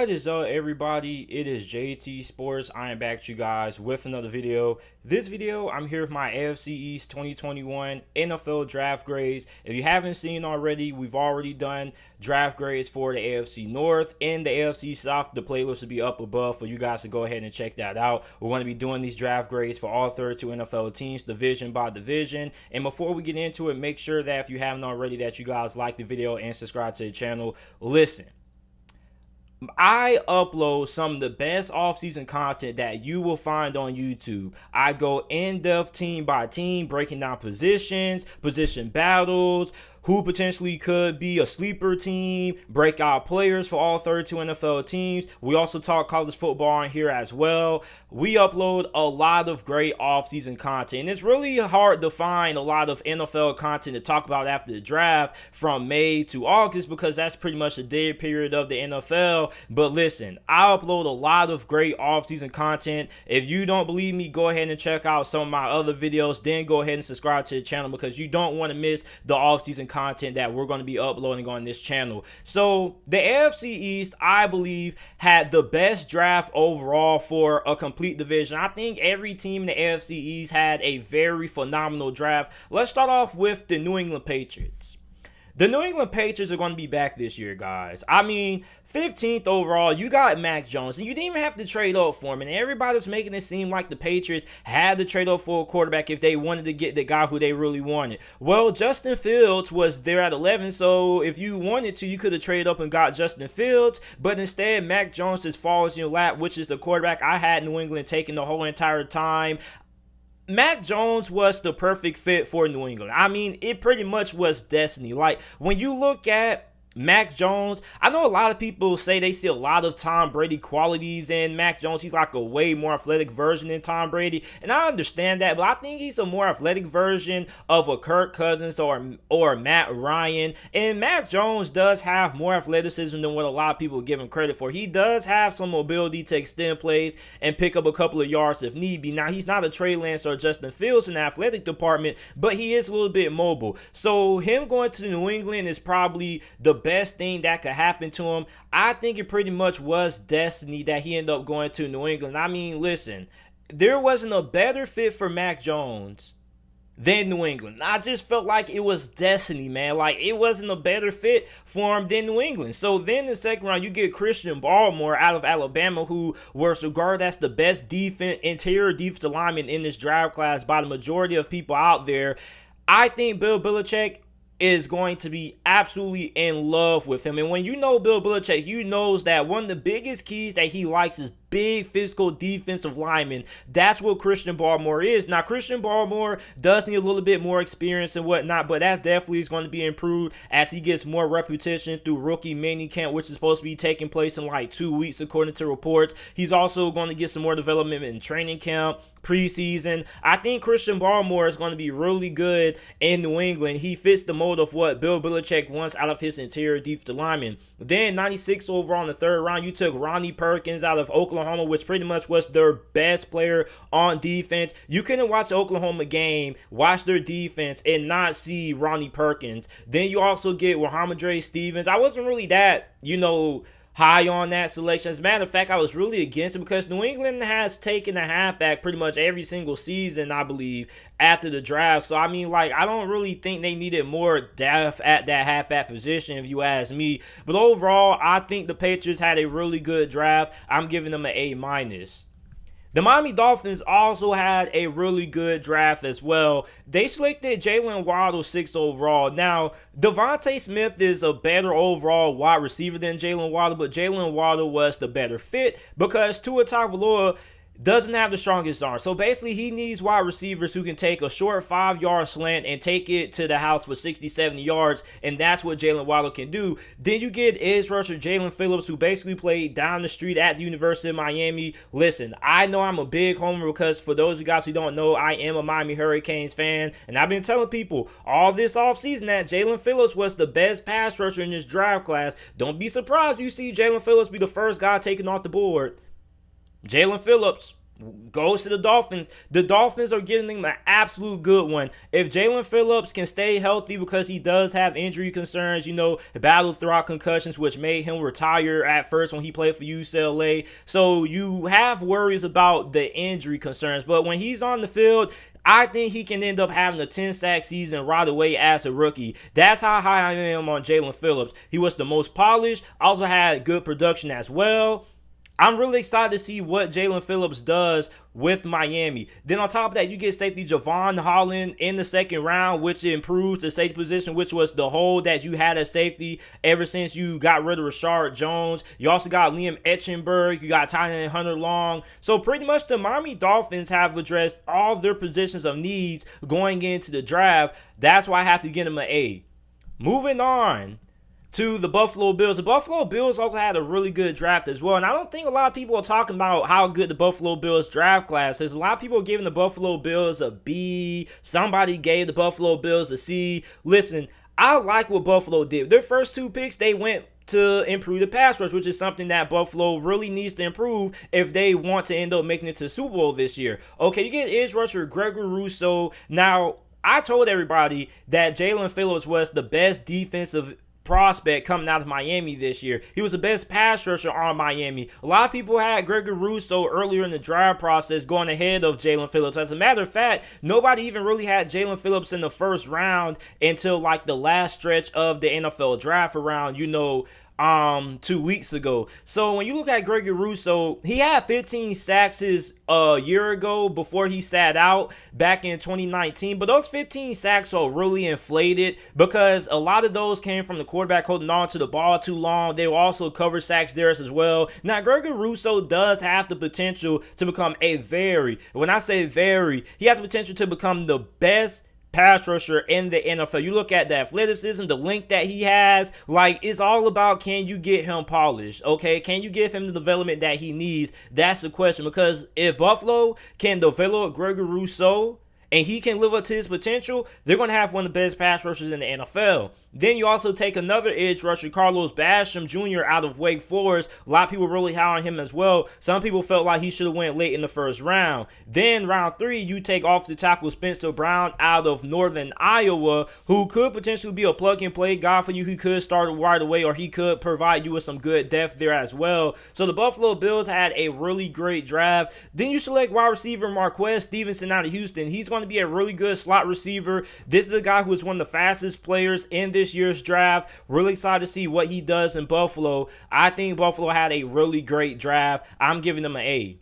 What is up, everybody? It is JT Sports. I am back to you guys with another video. This video, I'm here with my AFC East 2021 NFL draft grades. If you haven't seen already, we've already done draft grades for the AFC North and the AFC South. The playlist will be up above for you guys to go ahead and check that out. We're going to be doing these draft grades for all 32 NFL teams, division by division. And before we get into it, make sure that if you haven't already, that you guys like the video and subscribe to the channel. Listen, I upload some of the best offseason content that you will find on YouTube. I go in-depth team by team, breaking down positions, position battles, who potentially could be a sleeper team, breakout players for all 32 NFL teams. We also talk college football on here as well. We upload a lot of great offseason content. And it's really hard to find a lot of NFL content to talk about after the draft from May to August, because that's pretty much the dead period of the NFL. But listen, I upload a lot of great offseason content. If you don't believe me, go ahead and check out some of my other videos. Then go ahead and subscribe to the channel, because you don't want to miss the offseason content that we're going to be uploading on this channel. So the AFC East, I believe, had the best draft overall for a complete division. I think every team in the AFC East had a very phenomenal draft. Let's start off with the New England Patriots. The New England Patriots are going to be back this year, guys. I mean, 15th overall, you got Mac Jones, and you didn't even have to trade up for him. And everybody's making it seem like the Patriots had to trade up for a quarterback if they wanted to get the guy who they really wanted. Well, Justin Fields was there at 11, so if you wanted to, you could have traded up and got Justin Fields. But instead, Mac Jones just falls in your lap, which is the quarterback I had New England taking the whole entire time. Mac Jones was the perfect fit for New England. I mean, it pretty much was destiny. Like, when you look at Mac Jones, I know a lot of people say they see a lot of Tom Brady qualities in Mac Jones. He's like a way more athletic version than Tom Brady, and I understand that, but I think he's a more athletic version of a Kirk Cousins or Matt Ryan. And Mac Jones does have more athleticism than what a lot of people give him credit for. He does have some mobility to extend plays and pick up a couple of yards if need be. Now, he's not a Trey Lance or Justin Fields in the athletic department, but he is a little bit mobile. So him going to New England is probably the best thing that could happen to him. I think it pretty much was destiny that he ended up going to New England. I mean, listen, there wasn't a better fit for Mac Jones than New England. I just felt like it was destiny, man. Like, it wasn't a better fit for him than New England. So then in the second round, you get Christian Barmore out of Alabama, who was regarded as the best interior defensive lineman in this draft class by the majority of people out there. I think Bill Belichick is going to be absolutely in love with him. And when you know Bill Belichick, you knows that one of the biggest keys that he likes is big physical defensive linemen. That's what Christian Barmore is. Now, Christian Barmore does need a little bit more experience and whatnot, but that definitely is going to be improved as he gets more repetition through rookie mini camp, which is supposed to be taking place in like 2 weeks according to reports. He's also going to get some more development in training camp, preseason. I think Christian Barmore is going to be really good in New England. He fits the mold of what Bill Belichick wants out of his interior defensive lineman. Then 96 overall in the third round, you took Ronnie Perkins out of Oklahoma, which pretty much was their best player on defense. You couldn't watch the Oklahoma game, watch their defense, and not see Ronnie Perkins. Then you also get Rhamondre Stevens. I wasn't really that, high on that selection. As a matter of fact, I was really against it because New England has taken a halfback pretty much every single season, I believe, after the draft. So, I mean, like, I don't really think they needed more depth at that halfback position, if you ask me. But overall, I think the Patriots had a really good draft. I'm giving them an A-. The Miami Dolphins also had a really good draft as well. They selected Jalen Waddle 6th overall. Now, Devontae Smith is a better overall wide receiver than Jalen Waddle, but Jalen Waddle was the better fit because Tua Tagovailoa doesn't have the strongest arm. So basically, he needs wide receivers who can take a short 5-yard slant and take it to the house for 60, 70 yards, and that's what Jalen Waddle can do. Then you get edge rusher Jalen Phillips, who basically played down the street at the University of Miami. Listen, I know I'm a big homer because for those of you guys who don't know, I am a Miami Hurricanes fan, and I've been telling people all this offseason that Jalen Phillips was the best pass rusher in this draft class. Don't be surprised you see Jalen Phillips be the first guy taken off the board. Jalen Phillips goes to the Dolphins. The Dolphins are getting him an absolute good one. If Jalen Phillips can stay healthy, because he does have injury concerns, battled throughout concussions, which made him retire at first when he played for UCLA. So you have worries about the injury concerns. But when he's on the field, I think he can end up having a 10-sack season right away as a rookie. That's how high I am on Jalen Phillips. He was the most polished, also had good production as well. I'm really excited to see what Jalen Phillips does with Miami. Then on top of that, you get safety Javon Holland in the second round, which improves the safety position, which was the hole that you had at safety ever since you got rid of Rashard Jones. You also got Liam Etchenberg. You got tight end Hunter Long. So pretty much the Miami Dolphins have addressed all their positions of needs going into the draft. That's why I have to give them an A. Moving on to the Buffalo Bills. The Buffalo Bills also had a really good draft as well. And I don't think a lot of people are talking about how good the Buffalo Bills draft class is. A lot of people are giving the Buffalo Bills a B. Somebody gave the Buffalo Bills a C. Listen, I like what Buffalo did. Their first 2 picks, they went to improve the pass rush, which is something that Buffalo really needs to improve if they want to end up making it to the Super Bowl this year. Okay, you get edge rusher Gregory Rousseau. Now, I told everybody that Jalen Phillips was the best defensive prospect coming out of Miami this year. He was the best pass rusher on Miami. A lot of people had Gregory Rousseau earlier in the draft process going ahead of Jalen Phillips. As a matter of fact, nobody even really had Jalen Phillips in the first round until like the last stretch of the NFL draft around, 2 weeks ago. So when you look at Gregory Rousseau, he had 15 sacks a year ago before he sat out back in 2019. But those 15 sacks are really inflated because a lot of those came from the quarterback holding on to the ball too long. They will also cover sacks there as well. Now, Gregory Rousseau does have the potential to become he has the potential to become the best pass rusher in the NFL. You look at the athleticism, the length that he has, it's all about, can you get him polished? Okay, can you give him the development that he needs? That's the question, because if Buffalo can develop Gregory Rousseau and he can live up to his potential, they're going to have one of the best pass rushers in the NFL. Then you also take another edge rusher, Carlos Basham Jr. out of Wake Forest. A lot of people really high on him as well. Some people felt like he should have went late in the first round. Then round 3, you take off the tackle Spencer Brown out of Northern Iowa, who could potentially be a plug-and-play guy for you. He could start right away, or he could provide you with some good depth there as well. So the Buffalo Bills had a really great draft. Then you select wide receiver Marquez Stevenson out of Houston. He's going to be a really good slot receiver. This is a guy who is one of the fastest players in this year's draft. Really excited to see what he does in Buffalo. I think Buffalo had a really great draft. I'm giving them an A.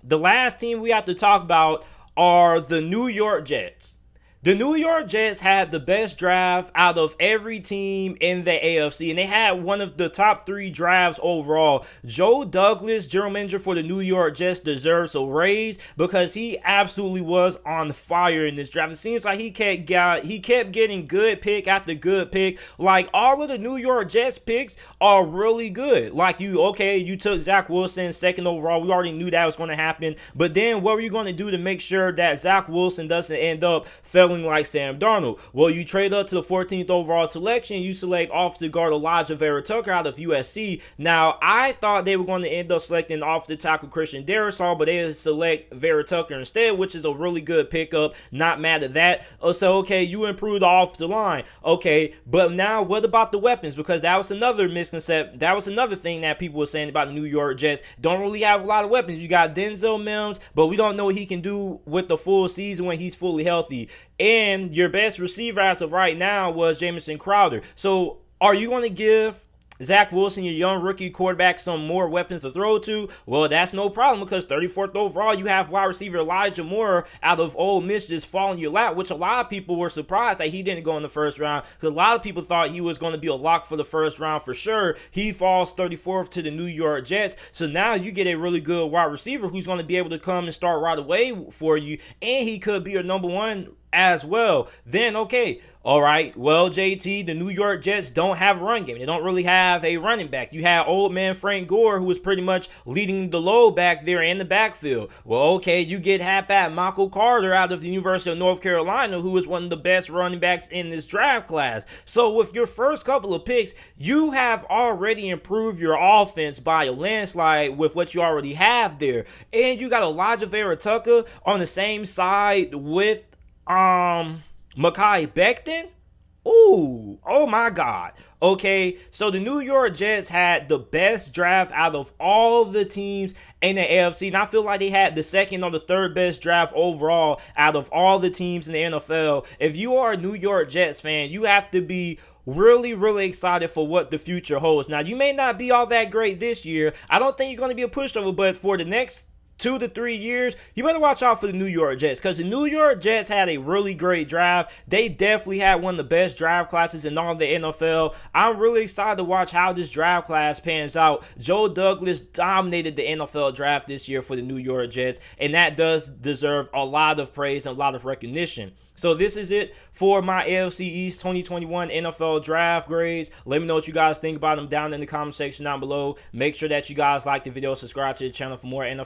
The last team we have to talk about are the New York Jets. The New York Jets had the best draft out of every team in the AFC, and they had one of the top 3 drafts overall. Joe Douglas, general manager for the New York Jets, deserves a raise because he absolutely was on fire in this draft. It seems like he kept getting good pick after good pick. All of the New York Jets picks are really good. You took Zach Wilson second overall. We already knew that was going to happen. But then what were you going to do to make sure that Zach Wilson doesn't end up failing like Sam Darnold? Well, you trade up to the 14th overall selection. You select offensive guard Elijah Vera Tucker out of USC. Now, I thought they were going to end up selecting offensive tackle Christian Darrisaw, but they select Vera Tucker instead, which is a really good pickup. Not mad at that. Okay, you improved the offensive line. Okay, but now what about the weapons? Because that was another misconception. That was another thing that people were saying about the New York Jets. Don't really have a lot of weapons. You got Denzel Mims, but we don't know what he can do with the full season when he's fully healthy. And your best receiver as of right now was Jamison Crowder. So are you going to give Zach Wilson, your young rookie quarterback, some more weapons to throw to? Well, that's no problem, because 34th overall, you have wide receiver Elijah Moore out of Ole Miss just falling your lap, which a lot of people were surprised that he didn't go in the first round, because a lot of people thought he was going to be a lock for the first round for sure. He falls 34th to the New York Jets. So now you get a really good wide receiver who's going to be able to come and start right away for you, and he could be your number 1 as well. Then, okay, all right, well, JT, the New York Jets don't have a run game. They don't really have a running back. You had old man Frank Gore, who was pretty much leading the load back there in the backfield. Well, okay, you get halfback Michael Carter out of the University of North Carolina, who is one of the best running backs in this draft class. So with your first couple of picks, you have already improved your offense by a landslide with what you already have there. And you got Elijah Vera Tucker on the same side with Mekhi Becton. Ooh, oh my God. Okay, so the New York Jets had the best draft out of all the teams in the AFC, and I feel like they had the second or the third best draft overall out of all the teams in the NFL. If you are a New York Jets fan, you have to be really, really excited for what the future holds. Now, you may not be all that great this year. I don't think you're going to be a pushover, but for the next 2 to 3 years, you better watch out for the New York Jets, because the New York Jets had a really great draft. They definitely had one of the best draft classes in all the NFL. I'm really excited to watch how this draft class pans out. Joe Douglas dominated the NFL draft this year for the New York Jets, and that does deserve a lot of praise and a lot of recognition. So this is it for my AFC East 2021 NFL draft grades. Let me know what you guys think about them down in the comment section down below. Make sure that you guys like the video, subscribe to the channel for more NFL